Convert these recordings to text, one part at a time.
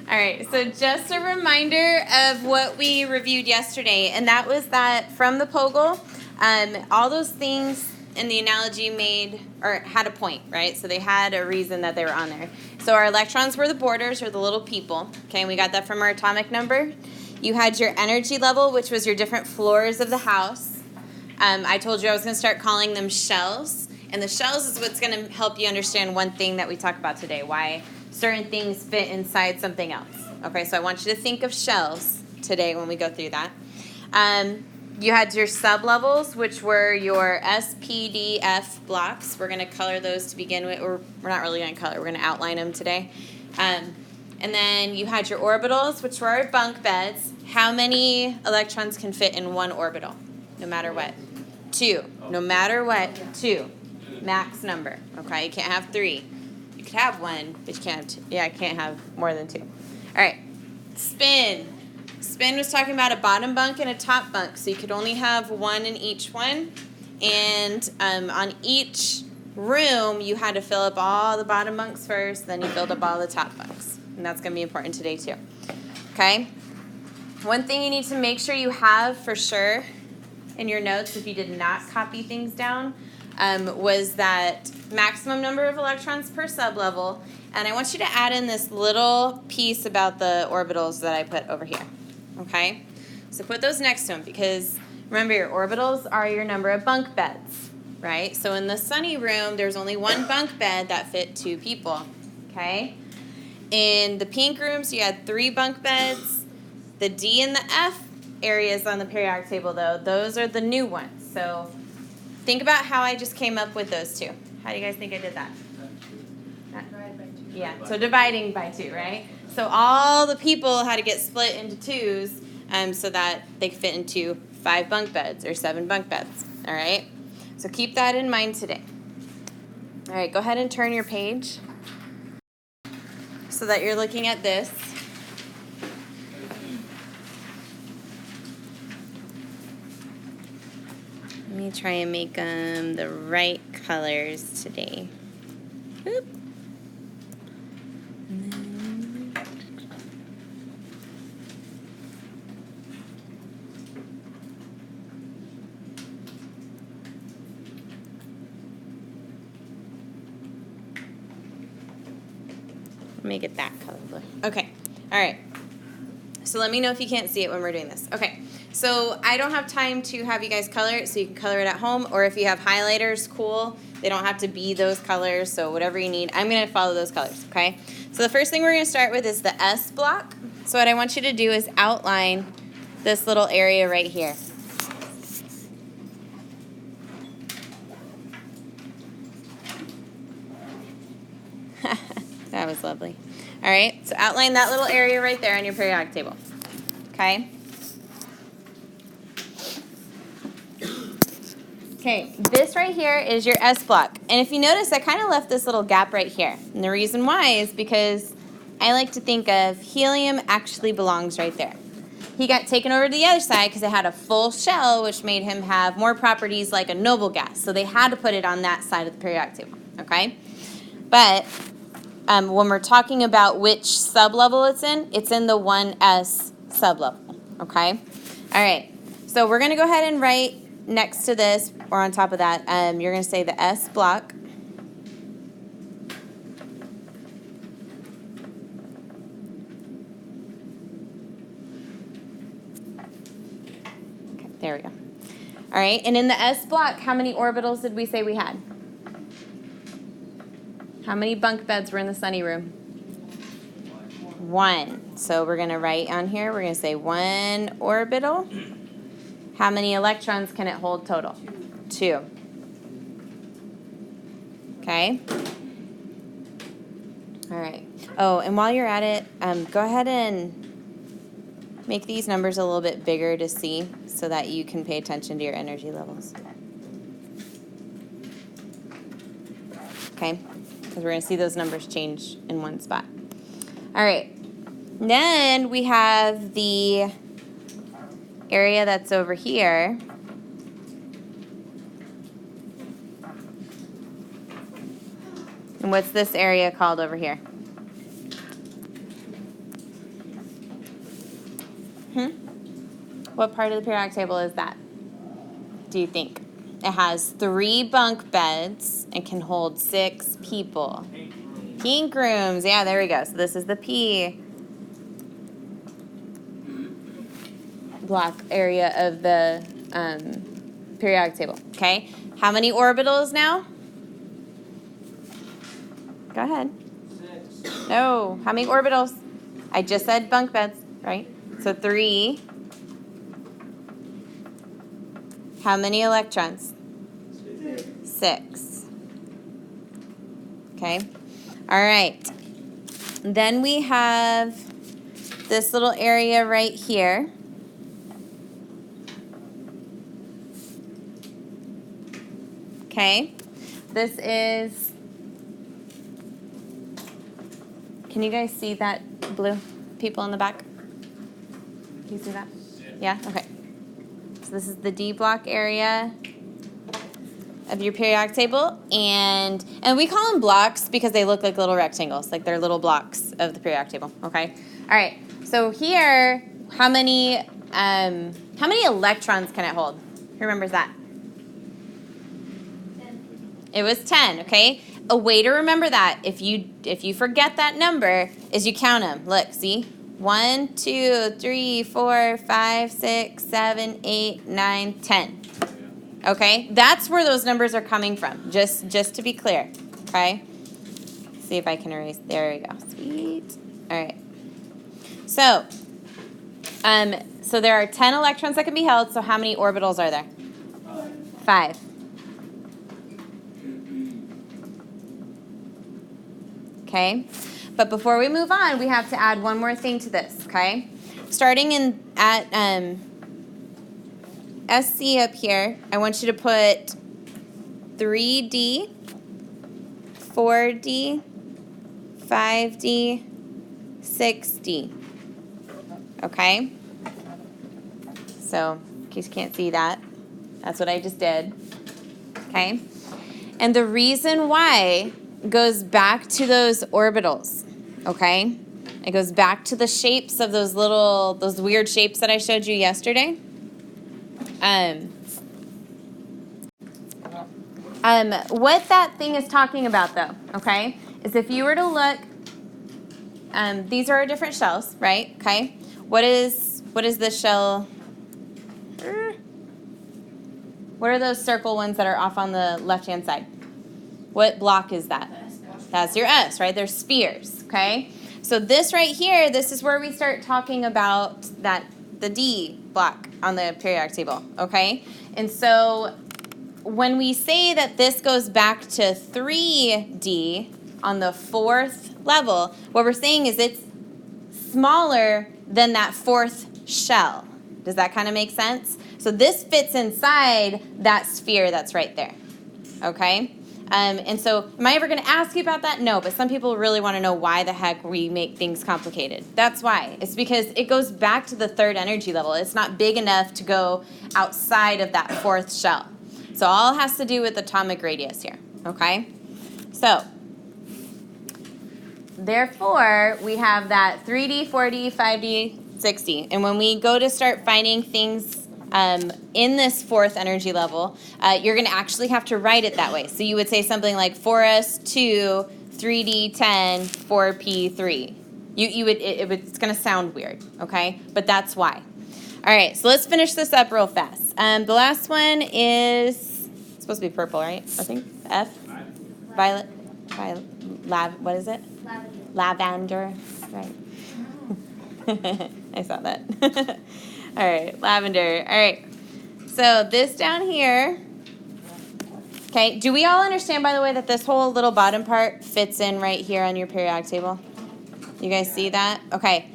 All right, so just a reminder of what we reviewed yesterday, and that was that from the POGL, all those things in the analogy made or had a point, right? So they had a reason that they were on there. So our electrons were the borders, or the little people. Okay, and we got that from our atomic number. You had your energy level, which was your different floors of the house. I told you I was going to start calling them shells. And the shells is what's going to help you understand one thing that we talk about today, why certain things fit inside something else. Okay, so I want you to think of shells today when we go through that. You had your sublevels, which were your S, P, D, F blocks. We're going to color those to begin with, or we're not really going to color, we're going to outline them today. And then you had your orbitals, which were our bunk beds. How many electrons can fit in one orbital, no matter what? 2. No matter what, 2. Max number. Okay, you can't have 3. You could have 1, but you can't have 2. Yeah, I can't have more than 2. All right, spin. Spin was talking about a bottom bunk and a top bunk, so you could only have 1 in each one. And on each room, you had to fill up all the bottom bunks first, then you filled up all the top bunks. And that's going to be important today too. Okay? One thing you need to make sure you have for sure in your notes, if you did not copy things down, was that maximum number of electrons per sublevel. And I want you to add in this little piece about the orbitals that I put over here. Okay? So put those next to them, because remember, your orbitals are your number of bunk beds, right? So in the sunny room, there's only 1 bunk bed that fit 2 people. Okay? In the pink rooms, you had 3 bunk beds. The D and the F areas on the periodic table, though, those are the new ones. So think about how I just came up with those 2. How do you guys think I did that? Divide by 2. Yeah, so dividing by 2, right? So all the people had to get split into 2s so that they could fit into 5 bunk beds or 7 bunk beds, all right? So keep that in mind today. All right, go ahead and turn your page so that you're looking at this. Let me try and make them the right colors today. Oop. And then make it that color blue. Okay, all right. So let me know if you can't see it when we're doing this. Okay, so I don't have time to have you guys color it, so you can color it at home, or if you have highlighters, cool. They don't have to be those colors, so whatever you need. I'm going to follow those colors, okay? So the first thing we're going to start with is the S block. So what I want you to do is outline this little area right here. That was lovely. All right, so outline that little area right there on your periodic table, okay? Okay, this right here is your S block. And if you notice, I kind of left this little gap right here. And the reason why is because I like to think of helium actually belongs right there. He got taken over to the other side because it had a full shell, which made him have more properties like a noble gas. So they had to put it on that side of the periodic table, okay? But when we're talking about which sublevel it's in the 1s sublevel, okay? All right, so we're going to go ahead and write next to this, or on top of that, you're going to say the S block. Okay, there we go. All right, and in the S block, how many orbitals did we say we had? How many bunk beds were in the sunny room? 1. So we're going to write on here, we're going to say 1 orbital. How many electrons can it hold total? 2. Okay? All right. Oh, and while you're at it, go ahead and make these numbers a little bit bigger to see so that you can pay attention to your energy levels. Okay? Because we're going to see those numbers change in one spot. All right. Then we have the area that's over here. And what's this area called over here? What part of the periodic table is that? Do you think? It has 3 bunk beds and can hold 6 people. Pink rooms. Yeah, there we go. So this is the P block area of the periodic table. Okay. How many orbitals now? Go ahead. 6. No. How many orbitals? I just said bunk beds, right? So 3. How many electrons? 6. Okay. All right. Then we have this little area right here. Okay. This is, can you guys see that blue people in the back? Can you see that? Yeah? Okay. So this is the D block area of your periodic table, and we call them blocks because they look like little rectangles, like they're little blocks of the periodic table. Okay. All right. So here, how many electrons can it hold? Who remembers that? 10. It was 10. Okay. A way to remember that, if you forget that number, is you count them. Look, see. 1, 2, 3, 4, 5, 6, 7, 8, 9, 10. Okay, that's where those numbers are coming from. Just to be clear. Okay. See if I can erase. There we go. Sweet. All right. So, so there are 10 electrons that can be held. So how many orbitals are there? 5. Okay. But before we move on, we have to add one more thing to this. Okay. Starting at SC up here, I want you to put 3D, 4D, 5D, 6D. Okay? So, in case you can't see that, that's what I just did. Okay? And the reason why goes back to those orbitals. Okay? It goes back to the shapes of those weird shapes that I showed you yesterday. What that thing is talking about, though, okay, is if you were to look, these are our different shells, right? Okay, what is the shell? What are those circle ones that are off on the left-hand side? What block is that? That's your S, right? They're spheres, okay? So this right here, this is where we start talking about the D block on the periodic table, okay? And so when we say that this goes back to 3D on the 4th level, what we're saying is it's smaller than that 4th shell. Does that kind of make sense? So this fits inside that sphere that's right there, okay? And so am I ever going to ask you about that? No, but some people really want to know why the heck we make things complicated. That's why. It's because it goes back to the 3rd energy level. It's not big enough to go outside of that 4th shell. So all has to do with atomic radius here, okay? So, therefore, we have that 3D, 4D, 5D, 6D. And when we go to start finding things in this 4th energy level, you're going to actually have to write it that way. So you would say something like 4s2, 3d10, 4p3. It's going to sound weird, okay? But that's why. All right, so let's finish this up real fast. The last one is supposed to be purple, right? I think F. Violet. What is it? Lavender. Right. I saw that. All right, lavender. All right. So this down here. Okay, do we all understand, by the way, that this whole little bottom part fits in right here on your periodic table? You guys see that? Okay.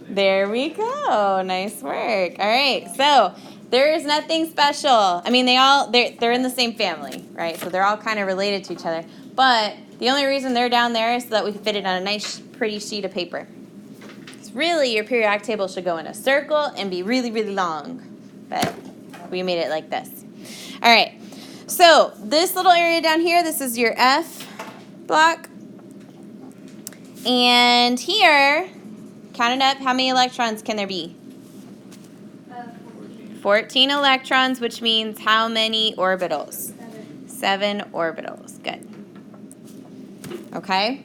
There we go. Nice work. All right. So there is nothing special. I mean, they're in the same family, right? So they're all kind of related to each other. But the only reason they're down there is so that we can fit it on a nice, pretty sheet of paper. Really, your periodic table should go in a circle and be really, really long. But we made it like this. All right. So this little area down here, this is your F block. And here, Count it up. How many electrons can there be? 14. 14 electrons, which means how many orbitals? 7 orbitals. Good. Okay.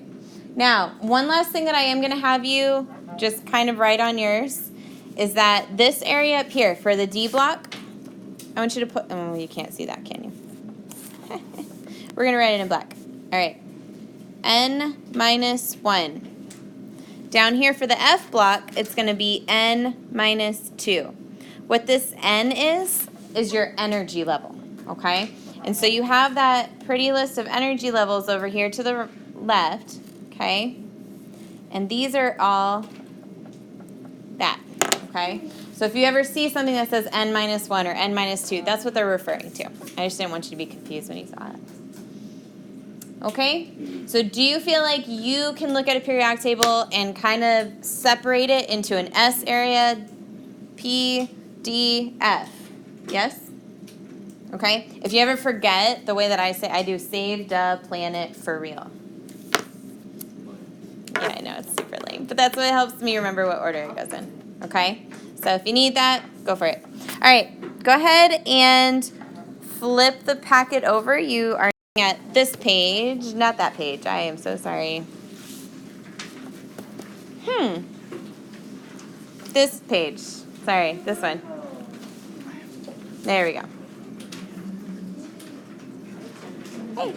Now, one last thing that I am going to have you just kind of write on yours is that this area up here for the D block, I want you to put, oh, you can't see that, can you? We're going to write it in black. All right. N minus 1. Down here for the F block, it's going to be N minus 2. What this N is your energy level, okay? And so you have that pretty list of energy levels over here to the left, okay? And these are all that, okay? So if you ever see something that says N minus 1 or N minus 2, that's what they're referring to. I just didn't want you to be confused when you saw it. Okay? So do you feel like you can look at a periodic table and kind of separate it into an S area, P, D, F? Yes? Okay? If you ever forget, the way that I say, I do save the planet for real. Yeah, I know, it's super lame. But that's what helps me remember what order it goes in. Okay? So if you need that, go for it. All right, go ahead and flip the packet over. You are looking at this page, not that page. I am so sorry. This page. Sorry, this one. There we go. Hey.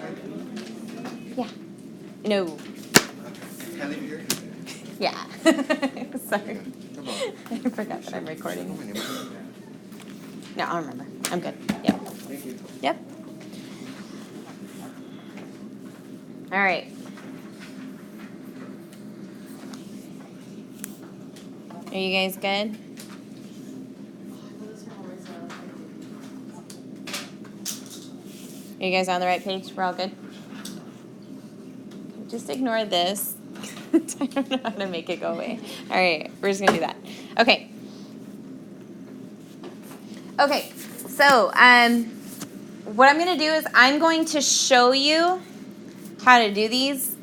Yeah. No. Can I leave you here? Yeah. Sorry. Come on. I forgot that I'm recording. Come on, Emma. No, I'll remember. I'm good. Yep. Thank you. Yep. All right. Are you guys good? Are you guys on the right page? We're all good? Just ignore this. I don't know how to make it go away. All right, we're just going to do that. Okay. Okay, so what I'm going to do is I'm going to show you how to do these.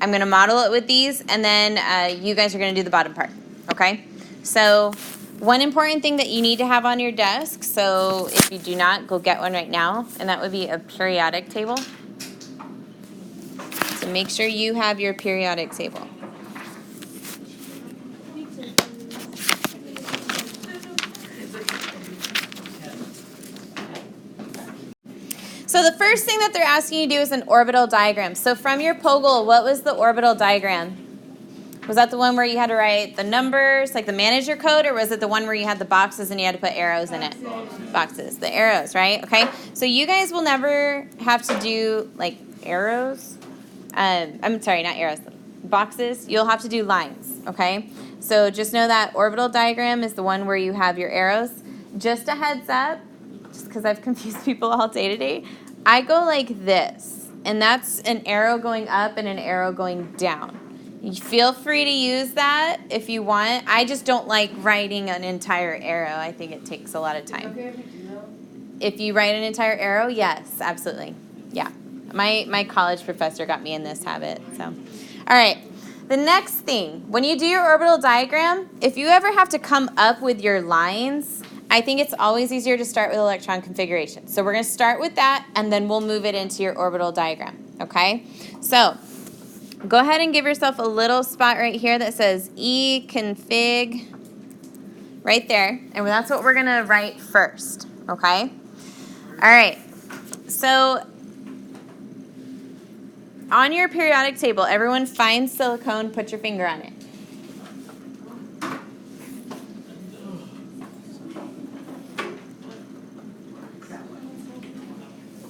I'm going to model it with these, and then you guys are going to do the bottom part, okay? So one important thing that you need to have on your desk, so if you do not, go get one right now, and that would be a periodic table. So make sure you have your periodic table. So the first thing that they're asking you to do is an orbital diagram. So from your POGL, what was the orbital diagram? Was that the one where you had to write the numbers, like the manager code, or was it the one where you had the boxes and you had to put arrows in it? Boxes, the arrows, right? Okay, so you guys will never have to do like arrows. I'm sorry, not arrows, boxes. You'll have to do lines, okay? So just know that orbital diagram is the one where you have your arrows. Just a heads up, just because I've confused people all day today, I go like this, and that's an arrow going up and an arrow going down. You feel free to use that if you want. I just don't like writing an entire arrow. I think it takes a lot of time. If you write an entire arrow, yes, absolutely. Yeah. My college professor got me in this habit. So, all right. The next thing, when you do your orbital diagram, if you ever have to come up with your lines, I think it's always easier to start with electron configuration. So we're going to start with that, and then we'll move it into your orbital diagram, okay? So go ahead and give yourself a little spot right here that says E-config right there, and that's what we're going to write first, okay? All right, so on your periodic table, everyone find silicone, put your finger on it.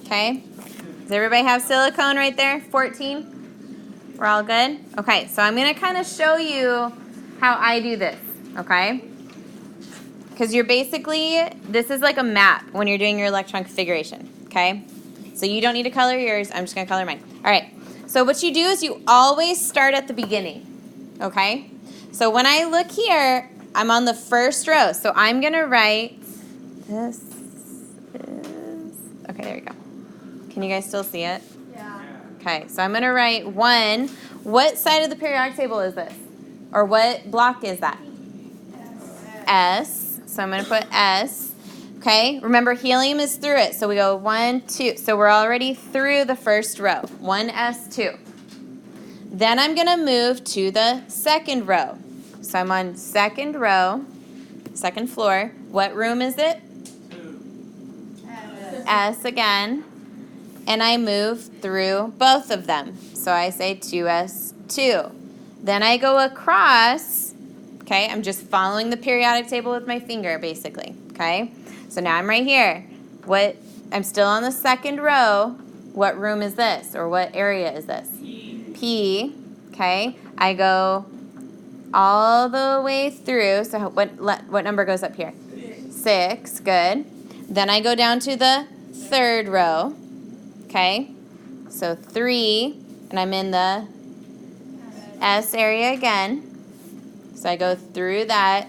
Okay, does everybody have silicone right there? 14? We're all good? Okay, so I'm going to kind of show you how I do this, okay? Because you're basically, this is like a map when you're doing your electron configuration, okay? So you don't need to color yours, I'm just going to color mine. All right, so what you do is you always start at the beginning, okay? So when I look here, I'm on the first row, so I'm going to write, this is, okay, there we go. Can you guys still see it? Yeah. Okay, so I'm going to write 1. What side of the periodic table is this? Or what block is that? S. So I'm going to put S. Okay, remember helium is through it. So we go 1, 2. So we're already through the first row. 1s2. Then I'm going to move to the second row. So I'm on second row, second floor. What room is it? S again. And I move through both of them. So I say 2s2. Then I go across. Okay, I'm just following the periodic table with my finger, basically. Okay, so now I'm right here. I'm still on the second row. What room is this, or what area is this? P. Okay, I go all the way through. So what number goes up here? 6. Good. Then I go down to the third row. Okay, so 3, and I'm in the S area again. So I go through that.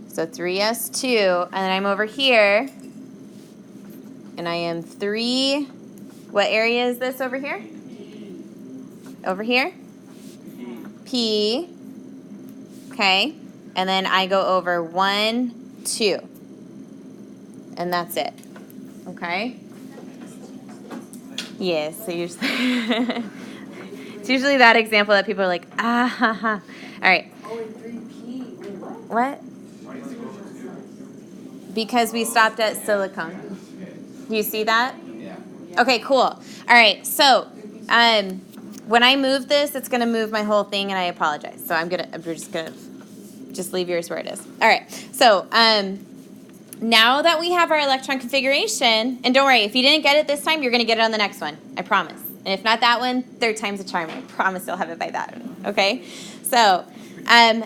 So 3s2, and then I'm over here, and I am 3. What area is this over here? Over here? P. Okay, and then I go over 1, 2, and that's it. Okay. Yes. So usually, it's usually that example that people are like, ah, ha, ha. All right. Oh, and 3P. Wait, What? what? Because we stopped at silicone. Do you see that? Yeah. Okay, cool. All right, so when I move this, it's gonna move my whole thing, and I apologize. So we're just gonna leave yours where it is. All right, so now that we have our electron configuration, and don't worry, if you didn't get it this time, you're gonna get it on the next one, I promise. And if not that one, third time's a charm. I promise you'll have it by that one, okay? So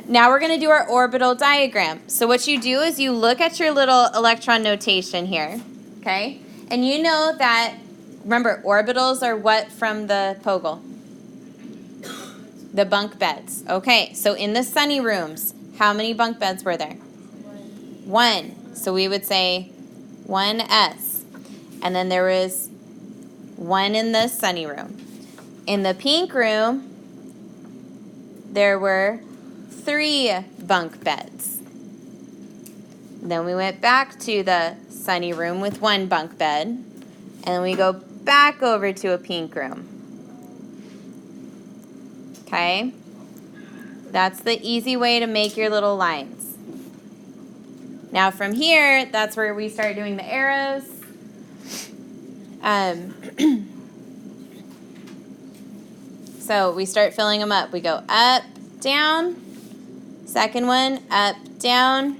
now we're gonna do our orbital diagram. So what you do is you look at your little electron notation here, okay? And you know that, remember, orbitals are what from the POGL? The bunk beds. Okay, so in the sunny rooms, how many bunk beds were there? 1. So we would say 1s. And then there was 1 in the sunny room. In the pink room, there were 3 bunk beds. Then we went back to the sunny room with 1 bunk bed. And then we go back over to a pink room. Okay? That's the easy way to make your little lines. Now from here, that's where we start doing the arrows. So we start filling them up. We go up, down. Second one, up, down.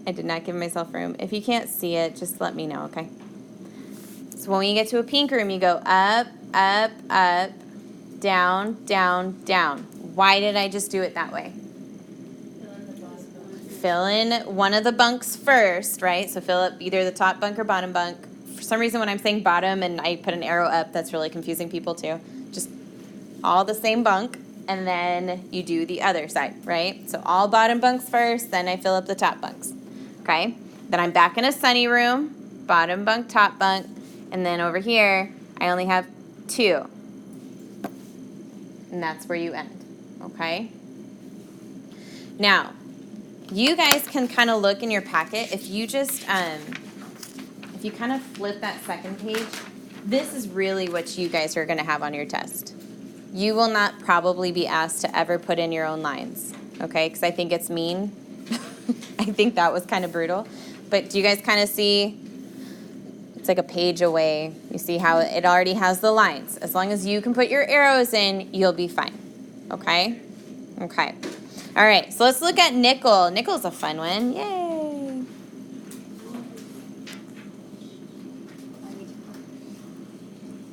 I did not give myself room. If you can't see it, just let me know, okay? So when you get to a pink room, you go up, up, up, down, down, down. Why did I just do it that way? Fill in one of the bunks first, right? So fill up either the top bunk or bottom bunk. For some reason, when I'm saying bottom and I put an arrow up, that's really confusing people too. Just all the same bunk, and then you do the other side, right? So all bottom bunks first, then I fill up the top bunks, okay? Then I'm back in a sunny room, bottom bunk, top bunk, and then over here, I only have 2. And that's where you end, okay? Now, you guys can kind of look in your packet. If you just, if you kind of flip that second page, this is really what you guys are going to have on your test. You will not probably be asked to ever put in your own lines, okay? Because I think it's mean. I think that was kind of brutal. But do you guys kind of see? It's like a page away. You see how it already has the lines. As long as you can put your arrows in, you'll be fine, okay? Okay. All right, so let's look at nickel. Nickel's a fun one. Yay.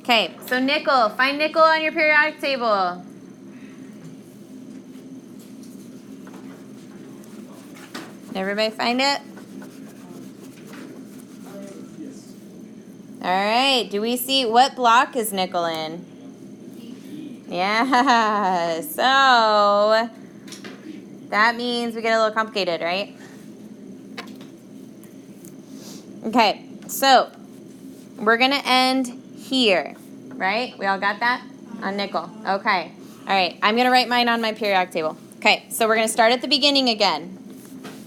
Okay, so nickel. Find nickel on your periodic table. Everybody find it? All right, do we see what block is nickel in? Yeah, so that means we get a little complicated, right? Okay, so we're going to end here, right? We all got that? On nickel. Okay. All right, I'm going to write mine on my periodic table. Okay, so we're going to start at the beginning again.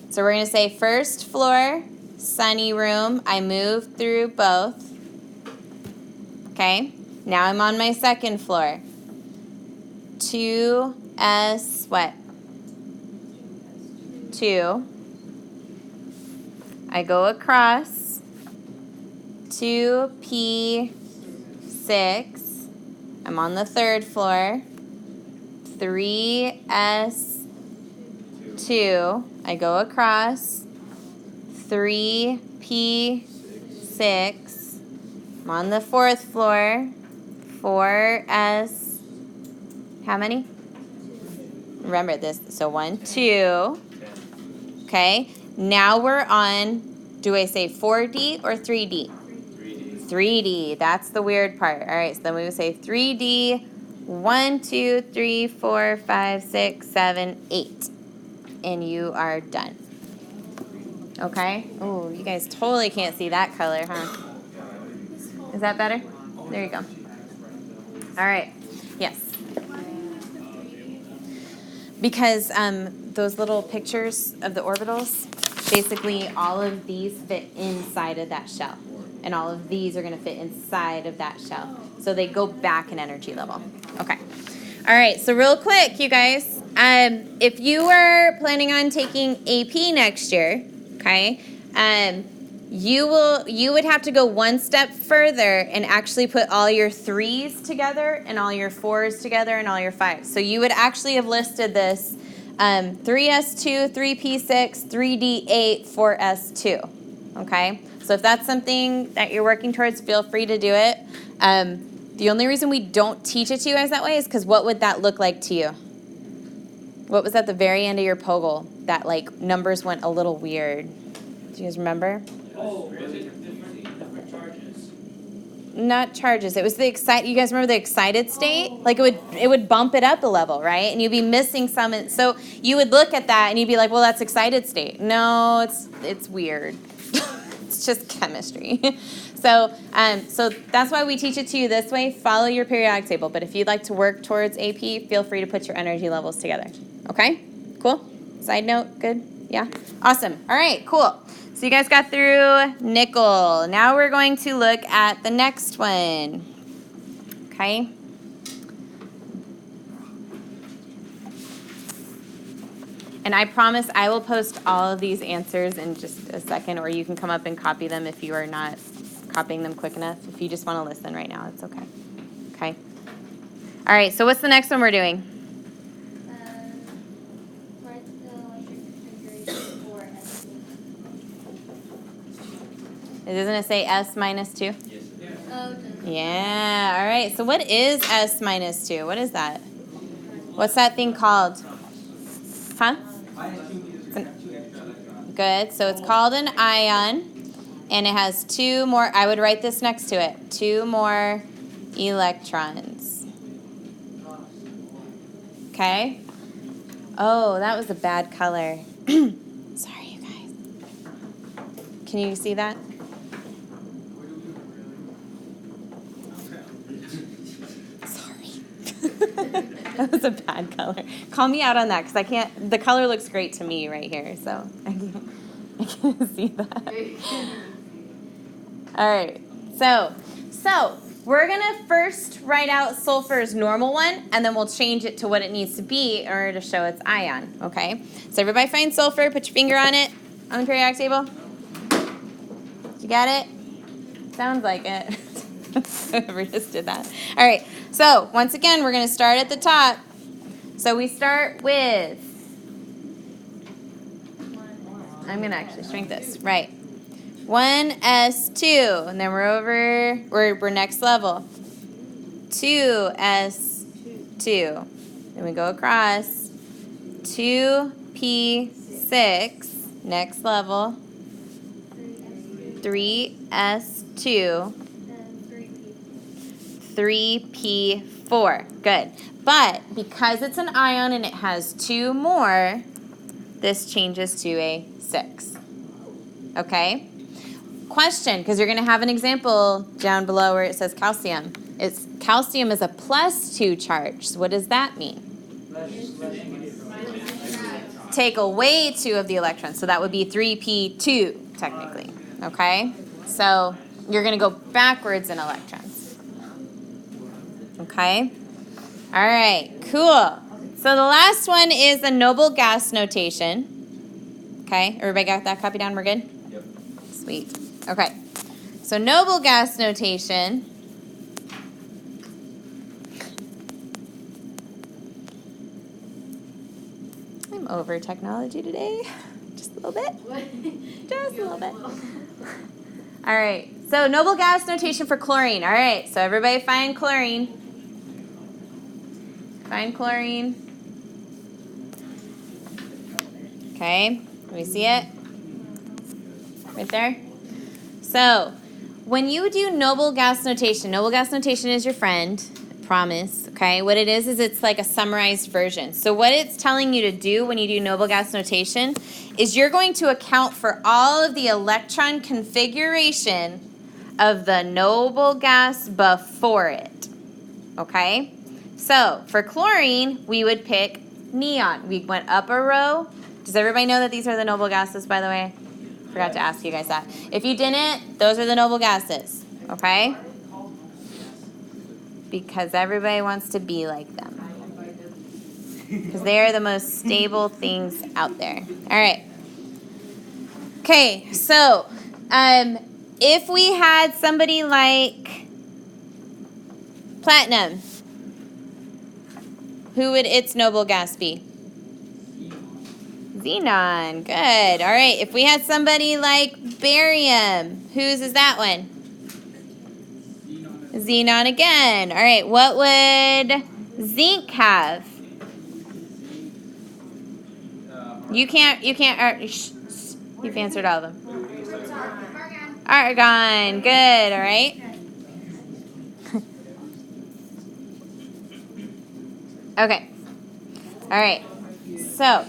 So we're going to say first floor, sunny room. I moved through both. Okay, now I'm on my second floor. 2S what? 2. I go across. 2P6. I'm on the third floor. 3S2. I go across. 3P6. I'm on the fourth floor. 4S. How many? Remember this. So 1, 2. Okay. Now we're on, do I say 4D or 3D? 3D. That's the weird part. All right. So then we would say 3D. 1, 2, 3, 4, 5, 6, 7, 8. And you are done. Okay? Oh, you guys totally can't see that color, huh? Is that better? There you go. All right. Yes. Because those little pictures of the orbitals, basically all of these fit inside of that shell. And all of these are going to fit inside of that shell. So they go back in energy level. Okay. All right. So real quick, you guys, if you were planning on taking AP next year, okay, you would have to go one step further and actually put all your 3s together and all your 4s together and all your 5s. So you would actually have listed this 3S2, 3P6, 3D8, 4S2. Okay? So if that's something that you're working towards, feel free to do it. The only reason we don't teach it to you guys that way is because what would that look like to you? What was at the very end of your POGL that like numbers went a little weird? Do you guys remember? Oh, was it different charges? Not charges. It was the excite. You guys remember the excited state? Like it would bump it up a level, right? And you'd be missing some. So you would look at that and you'd be like, well, that's excited state. No, it's weird. It's just chemistry. So that's why we teach it to you this way. Follow your periodic table. But if you'd like to work towards AP, feel free to put your energy levels together. Okay? Cool? Side note, good? Yeah? Awesome. All right, cool. So you guys got through nickel. Now we're going to look at the next one. Okay? And I promise I will post all of these answers in just a second, or you can come up and copy them if you are not copying them quick enough. If you just want to listen right now, it's okay. Okay? All right, so what's the next one we're doing? Write the electric configuration for S2. Doesn't it say S minus 2? Yes. Oh, it doesn't. Yeah, all right. So what is S minus 2? What is that? What's that thing called? Huh? Good. So it's called an ion, and it has 2 more. I would write this next to it. 2 more electrons. Okay? Oh, that was a bad color. Sorry, you guys. Can you see that? Sorry. That was a bad color. Call me out on that because I can't. The color looks great to me right here, so I can't see that. All right. So we're gonna first write out sulfur's normal one, and then we'll change it to what it needs to be in order to show its ion. Okay. So everybody find sulfur. Put your finger on it on the periodic table. You got it? Sounds like it. Whoever just did that. All right. So once again, we're gonna start at the top. So we start with. I'm gonna actually shrink this. Right. 1s2, and then we're next level. 2s2. Then we go across. 2p6, next level. 3s2. 3p4. Good. But because it's an ion and it has 2 more, this changes to a 6. Okay? Question, because you're going to have an example down below where it says calcium. It's calcium is a +2 charge. So what does that mean? Take away 2 of the electrons. So that would be 3p2 technically. Okay? So you're going to go backwards in electrons. Okay? All right, cool. So the last one is the noble gas notation. Okay, everybody got that copy down? We're good? Yep. Sweet. Okay, so noble gas notation. I'm over technology today. Just a little bit. Just a little bit. All right, so noble gas notation for chlorine. All right, so everybody find chlorine. Find chlorine. Okay, let me see it. Right there. So, when you do noble gas notation is your friend, promise, okay? What it is it's like a summarized version. So what it's telling you to do when you do noble gas notation is you're going to account for all of the electron configuration of the noble gas before it, okay? So, for chlorine, we would pick neon. We went up a row. Does everybody know that these are the noble gases, by the way? Forgot to ask you guys that. If you didn't, those are the noble gases, okay? Because everybody wants to be like them. Because they are the most stable things out there. All right. Okay, so if we had somebody like platinum, who would its noble gas be? Xenon. Good. All right. If we had somebody like barium, whose is that one? Xenon again. All right. What would zinc have? You've answered all of them. Argon. Good. All right. Okay. All right. So,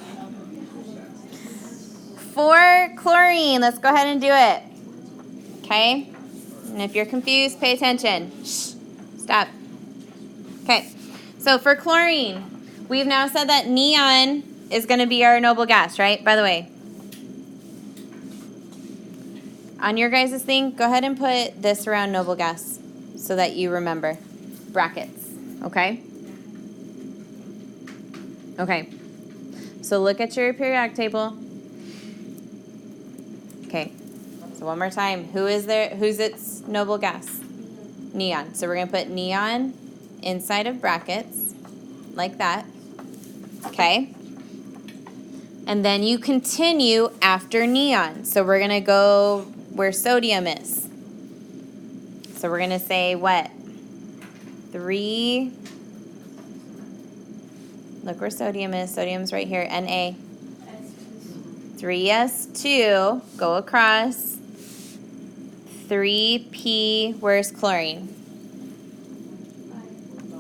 for chlorine, let's go ahead and do it. Okay? And if you're confused, pay attention. Shh. Stop. Okay. So, for chlorine, we've now said that neon is going to be our noble gas, right? By the way, on your guys' thing, go ahead and put this around noble gas so that you remember. Brackets. Okay? Okay, so look at your periodic table. Okay, so one more time. Who's its noble gas? Neon. So we're going to put neon inside of brackets, like that. Okay? And then you continue after neon. So we're going to go where sodium is. So we're going to say what? 3... Look where sodium is. Sodium's right here, Na. 3s2, go across. 3p, where's chlorine?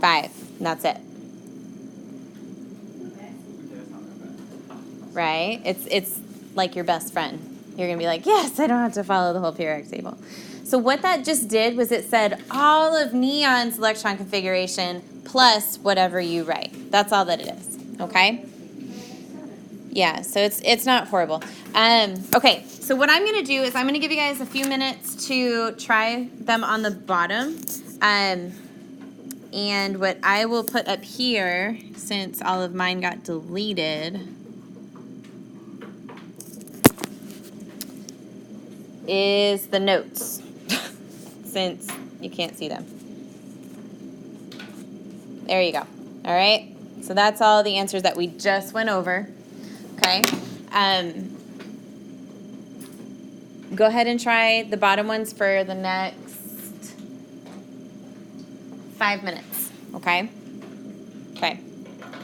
5, and that's it. Right? It's like your best friend. You're going to be like, yes, I don't have to follow the whole periodic table. So what that just did was it said all of neon's electron configuration plus whatever you write. That's all that it is, okay? Yeah, so it's not horrible. Okay, so what I'm going to do is I'm going to give you guys a few minutes to try them on the bottom. And what I will put up here, since all of mine got deleted, is the notes, since you can't see them. There you go. All right. So that's all the answers that we just went over. Okay. Go ahead and try the bottom ones for the next 5 minutes. Okay. Okay.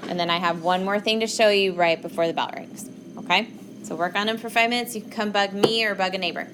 And then I have one more thing to show you right before the bell rings. Okay. So work on them for 5 minutes. You can come bug me or bug a neighbor.